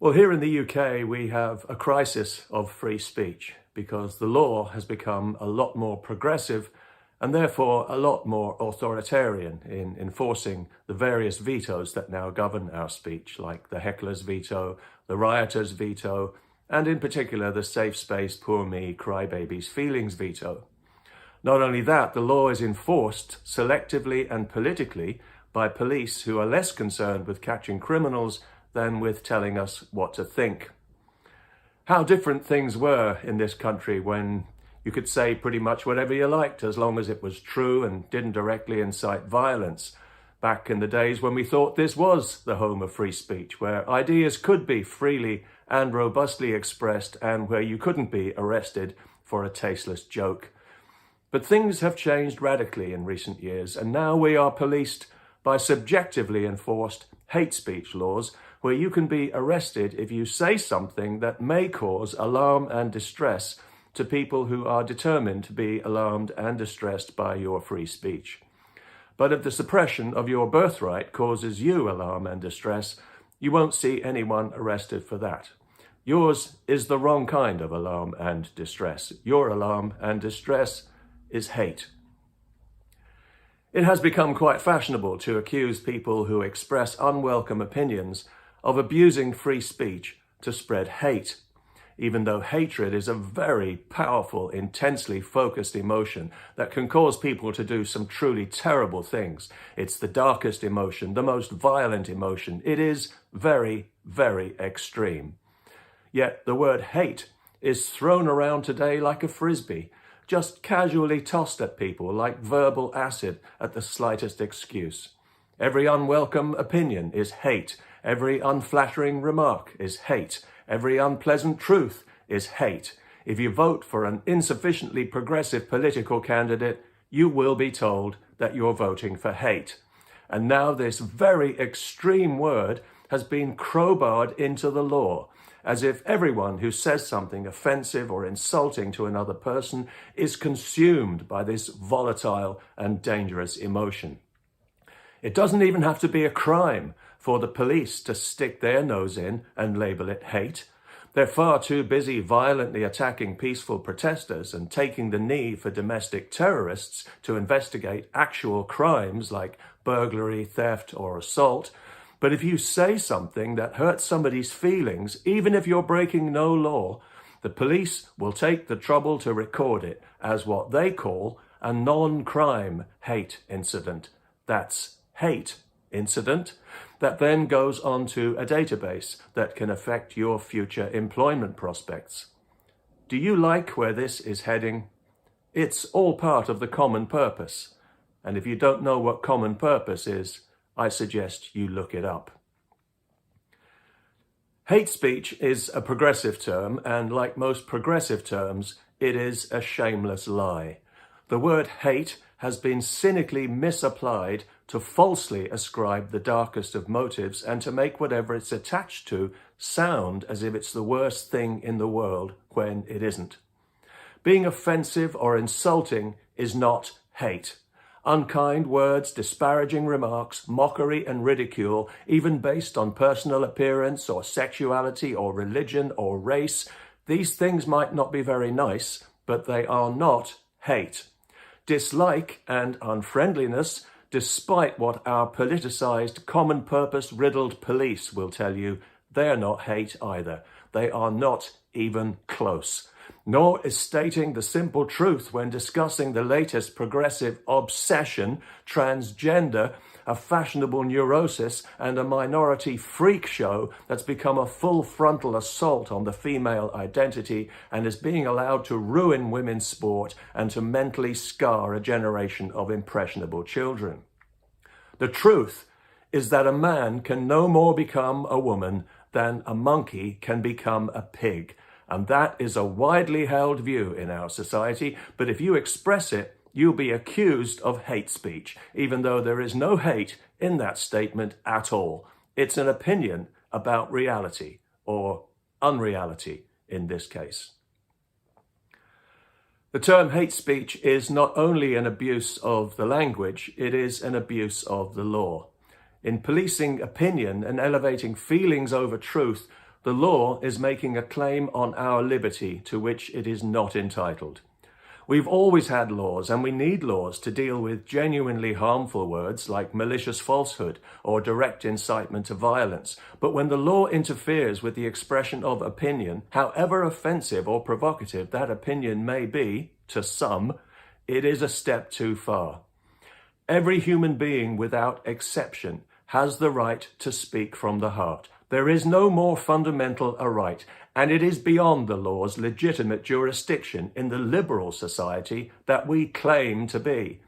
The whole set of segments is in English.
Well, here in the UK, we have a crisis of free speech because the law has become a lot more progressive and therefore a lot more authoritarian in enforcing the various vetoes that now govern our speech, like the heckler's veto, the rioter's veto, and in particular the safe space, poor me, crybaby's feelings veto. Not only that, the law is enforced selectively and politically by police who are less concerned with catching criminals than with telling us what to think. How different things were in this country when you could say pretty much whatever you liked as long as it was true and didn't directly incite violence. Back in the days when we thought this was the home of free speech, where ideas could be freely and robustly expressed and where you couldn't be arrested for a tasteless joke. But things have changed radically in recent years, and now we are policed by subjectively enforced hate speech laws where you can be arrested if you say something that may cause alarm and distress to people who are determined to be alarmed and distressed by your free speech. But if the suppression of your birthright causes you alarm and distress, you won't see anyone arrested for that. Yours is the wrong kind of alarm and distress. Your alarm and distress is hate. It has become quite fashionable to accuse people who express unwelcome opinions of abusing free speech to spread hate, even though hatred is a very powerful, intensely focused emotion that can cause people to do some truly terrible things. It's the darkest emotion, the most violent emotion. It is very, very extreme. Yet the word hate is thrown around today like a frisbee, just casually tossed at people like verbal acid at the slightest excuse. Every unwelcome opinion is hate. Every unflattering remark is hate. Every unpleasant truth is hate. If you vote for an insufficiently progressive political candidate, you will be told that you're voting for hate. And now this very extreme word has been crowbarred into the law, as if everyone who says something offensive or insulting to another person is consumed by this volatile and dangerous emotion. It doesn't even have to be a crime for the police to stick their nose in and label it hate. They're far too busy violently attacking peaceful protesters and taking the knee for domestic terrorists to investigate actual crimes like burglary, theft, or assault. But if you say something that hurts somebody's feelings, even if you're breaking no law, the police will take the trouble to record it as what they call a non-crime hate incident. That's hate incident that then goes onto a database that can affect your future employment prospects. Do you like where this is heading? It's all part of the common purpose. And if you don't know what common purpose is, I suggest you look it up. Hate speech is a progressive term, and like most progressive terms, it is a shameless lie. The word hate has been cynically misapplied to falsely ascribe the darkest of motives and to make whatever it's attached to sound as if it's the worst thing in the world when it isn't. Being offensive or insulting is not hate. Unkind words, disparaging remarks, mockery and ridicule, even based on personal appearance or sexuality or religion or race, these things might not be very nice, but they are not hate. Dislike and unfriendliness, despite what our politicized, common purpose riddled police will tell you, they're not hate either. They are not even close. Nor is stating the simple truth when discussing the latest progressive obsession, transgender, a fashionable neurosis, and a minority freak show that's become a full frontal assault on the female identity and is being allowed to ruin women's sport and to mentally scar a generation of impressionable children. The truth is that a man can no more become a woman than a monkey can become a pig. And that is a widely held view in our society, but if you express it, you'll be accused of hate speech, even though there is no hate in that statement at all. It's an opinion about reality, or unreality in this case. The term hate speech is not only an abuse of the language, it is an abuse of the law. In policing opinion and elevating feelings over truth, the law is making a claim on our liberty to which it is not entitled. We've always had laws, and we need laws to deal with genuinely harmful words like malicious falsehood or direct incitement to violence. But when the law interferes with the expression of opinion, however offensive or provocative that opinion may be to some, it is a step too far. Every human being without exception has the right to speak from the heart. There is no more fundamental a right, and it is beyond the law's legitimate jurisdiction in the liberal society that we claim to be.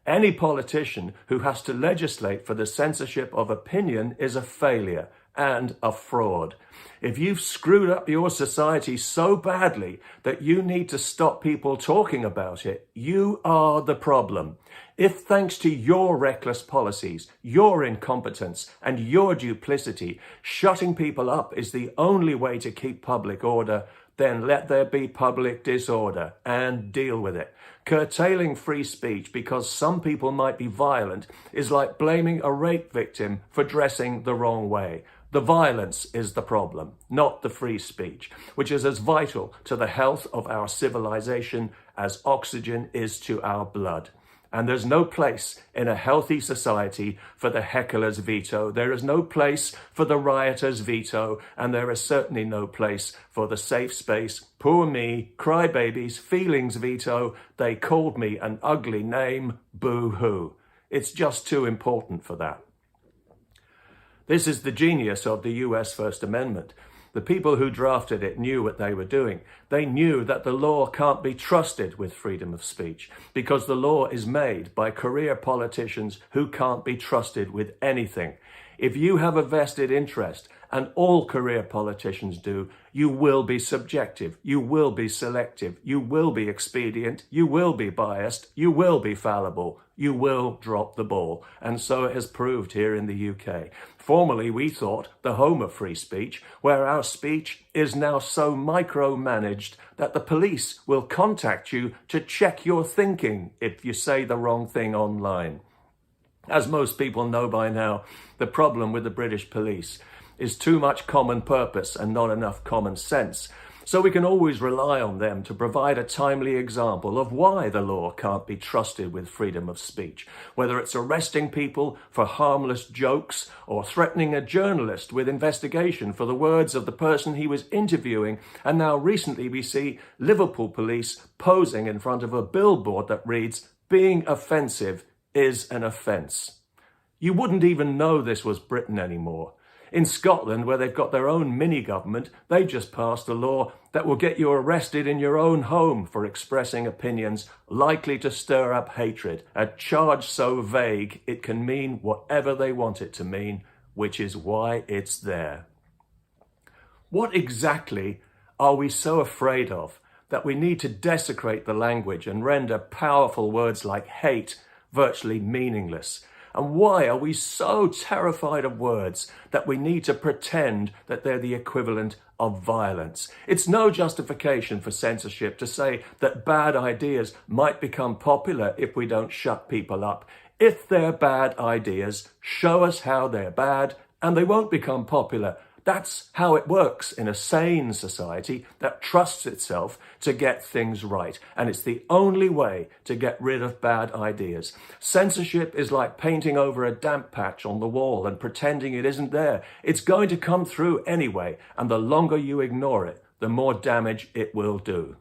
Any politician who has to legislate for the censorship of opinion is a failure and a fraud. If you've screwed up your society so badly that you need to stop people talking about it, you are the problem. If thanks to your reckless policies, your incompetence, and your duplicity, shutting people up is the only way to keep public order, then let there be public disorder and deal with it. Curtailing free speech because some people might be violent is like blaming a rape victim for dressing the wrong way. The violence is the problem, not the free speech, which is as vital to the health of our civilization as oxygen is to our blood. And there's no place in a healthy society for the heckler's veto. There is no place for the rioter's veto. And there is certainly no place for the safe space, poor me, crybabies, feelings veto. They called me an ugly name, boo-hoo. It's just too important for that. This is the genius of the US First Amendment. The people who drafted it knew what they were doing. They knew that the law can't be trusted with freedom of speech because the law is made by career politicians who can't be trusted with anything. If you have a vested interest, and all career politicians do, you will be subjective, you will be selective, you will be expedient, you will be biased, you will be fallible, you will drop the ball. And so it has proved here in the UK. Formerly, we thought the home of free speech, where our speech is now so micromanaged that the police will contact you to check your thinking if you say the wrong thing online. As most people know by now, the problem with the British police is too much common purpose and not enough common sense. So we can always rely on them to provide a timely example of why the law can't be trusted with freedom of speech, whether it's arresting people for harmless jokes or threatening a journalist with investigation for the words of the person he was interviewing. And now recently we see Liverpool police posing in front of a billboard that reads, "Being offensive is an offence." You wouldn't even know this was Britain anymore. In Scotland, where they've got their own mini-government, they just passed a law that will get you arrested in your own home for expressing opinions likely to stir up hatred, a charge so vague it can mean whatever they want it to mean, which is why it's there. What exactly are we so afraid of that we need to desecrate the language and render powerful words like hate virtually meaningless? And why are we so terrified of words that we need to pretend that they're the equivalent of violence? It's no justification for censorship to say that bad ideas might become popular if we don't shut people up. If they're bad ideas, show us how they're bad and they won't become popular. That's how it works in a sane society that trusts itself to get things right. And it's the only way to get rid of bad ideas. Censorship is like painting over a damp patch on the wall and pretending it isn't there. It's going to come through anyway, and the longer you ignore it, the more damage it will do.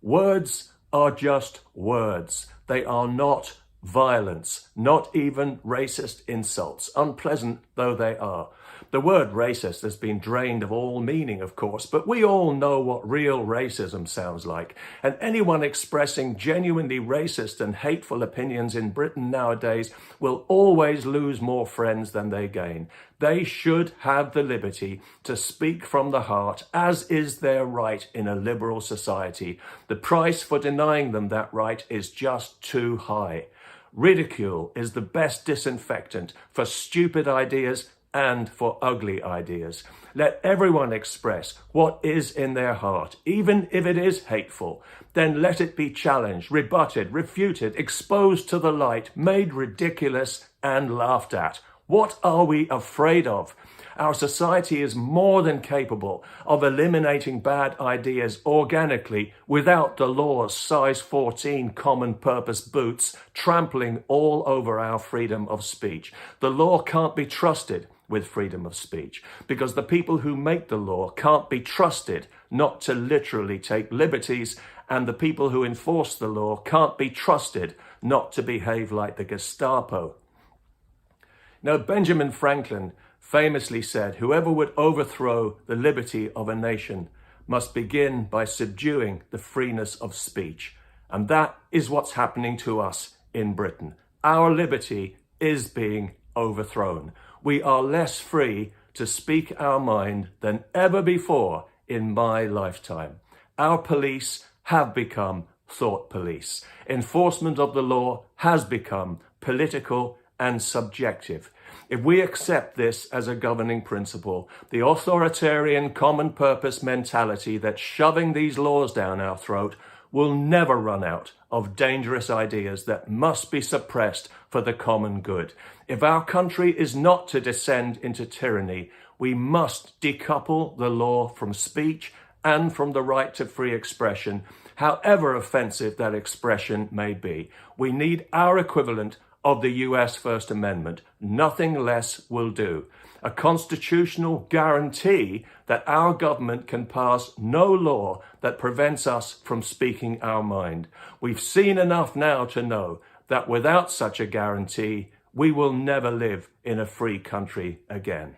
Words are just words. They are not violence, not even racist insults, unpleasant though they are. The word racist has been drained of all meaning, of course, but we all know what real racism sounds like. And anyone expressing genuinely racist and hateful opinions in Britain nowadays will always lose more friends than they gain. They should have the liberty to speak from the heart, as is their right in a liberal society. The price for denying them that right is just too high. Ridicule is the best disinfectant for stupid ideas and for ugly ideas. Let everyone express what is in their heart, even if it is hateful. Then let it be challenged, rebutted, refuted, exposed to the light, made ridiculous and laughed at. What are we afraid of? Our society is more than capable of eliminating bad ideas organically without the law's size 14 common purpose boots trampling all over our freedom of speech. The law can't be trusted with freedom of speech because the people who make the law can't be trusted not to literally take liberties, and the people who enforce the law can't be trusted not to behave like the Gestapo. Now, Benjamin Franklin famously said, whoever would overthrow the liberty of a nation must begin by subduing the freeness of speech. And that is what's happening to us in Britain. Our liberty is being overthrown. We are less free to speak our mind than ever before in my lifetime. Our police have become thought police. Enforcement of the law has become political and subjective. If we accept this as a governing principle, the authoritarian common purpose mentality that's shoving these laws down our throat will never run out of dangerous ideas that must be suppressed for the common good. If our country is not to descend into tyranny, we must decouple the law from speech and from the right to free expression, however offensive that expression may be. We need our equivalent of the US First Amendment. Nothing less will do. A constitutional guarantee that our government can pass no law that prevents us from speaking our mind. We've seen enough now to know that without such a guarantee, we will never live in a free country again.